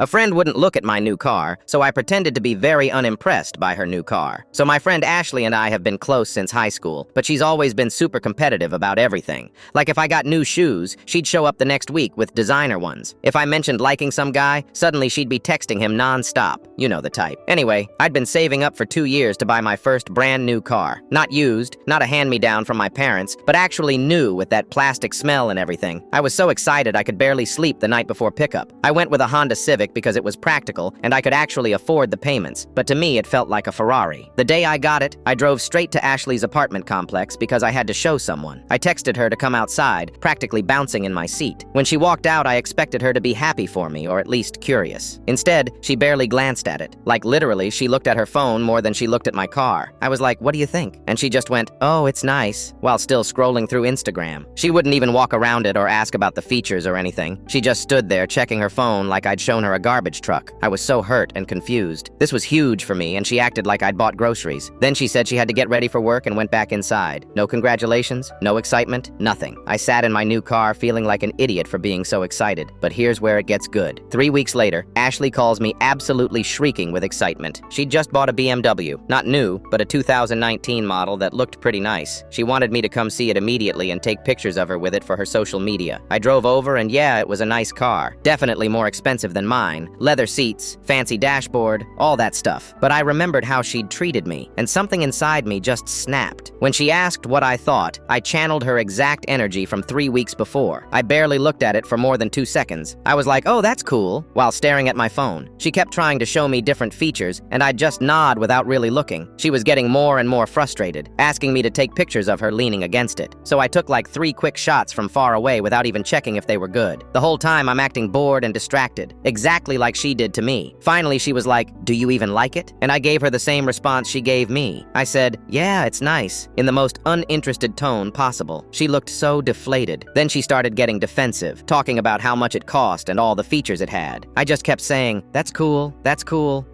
A friend wouldn't look at my new car, so I pretended to be very unimpressed by her new car. So my friend Ashley and I have been close since high school, but she's always been super competitive about everything. Like if I got new shoes, she'd show up the next week with designer ones. If I mentioned liking some guy, suddenly she'd be texting him non-stop. You know the type. Anyway, I'd been saving up for 2 years to buy my first brand new car. Not used, not a hand-me-down from my parents, but actually new with that plastic smell and everything. I was so excited I could barely sleep the night before pickup. I went with a Honda Civic because it was practical and I could actually afford the payments, but to me it felt like a Ferrari. The day I got it, I drove straight to Ashley's apartment complex because I had to show someone. I texted her to come outside, practically bouncing in my seat. When she walked out, I expected her to be happy for me, or at least curious. Instead, she barely glanced at it. Like literally, she looked at her phone more than she looked at my car. I was like, "What do you think?" And she just went, "Oh, it's nice," while still scrolling through Instagram. She wouldn't even walk around it or ask about the features or anything. She just stood there checking her phone like I'd shown her a garbage truck. I was so hurt and confused. This was huge for me, and she acted like I'd bought groceries. Then she said she had to get ready for work and went back inside. No congratulations, no excitement, nothing. I sat in my new car feeling like an idiot for being so excited. But here's where it gets good. 3 weeks later, Ashley calls me absolutely shrieking with excitement. She'd just bought a BMW. Not new, but a 2019 model that looked pretty nice. She wanted me to come see it immediately and take pictures of her with it for her social media. I drove over and yeah, it was a nice car. Definitely more expensive than mine. Leather seats, fancy dashboard, all that stuff. But I remembered how she'd treated me, and something inside me just snapped. When she asked what I thought, I channeled her exact energy from 3 weeks before. I barely looked at it for more than 2 seconds. I was like, "Oh, that's cool," while staring at my phone. She kept trying to show me different features, and I'd just nod without really looking. She was getting more and more frustrated, asking me to take pictures of her leaning against it. So I took like 3 quick shots from far away without even checking if they were good. The whole time I'm acting bored and distracted, exactly like she did to me. Finally, she was like, "Do you even like it?" And I gave her the same response she gave me. I said, "Yeah, it's nice," in the most uninterested tone possible. She looked so deflated. Then she started getting defensive, talking about how much it cost and all the features it had. I just kept saying, that's cool,"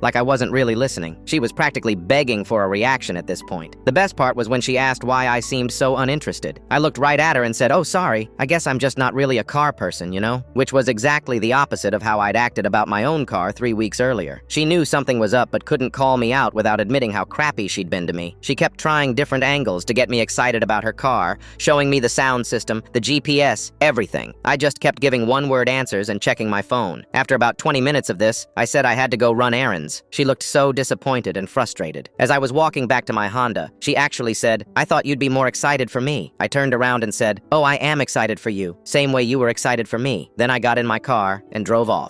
like I wasn't really listening. She was practically begging for a reaction at this point. The best part was when she asked why I seemed so uninterested. I looked right at her and said, "Oh, sorry, I guess I'm just not really a car person, you know?" Which was exactly the opposite of how I'd acted about my own car 3 weeks earlier. She knew something was up but couldn't call me out without admitting how crappy she'd been to me. She kept trying different angles to get me excited about her car, showing me the sound system, the GPS, everything. I just kept giving one-word answers and checking my phone. After about 20 minutes of this, I said I had to go run errands. She looked so disappointed and frustrated. As I was walking back to my Honda, she actually said, "I thought you'd be more excited for me." I turned around and said, "Oh, I am excited for you, same way you were excited for me." Then I got in my car and drove off.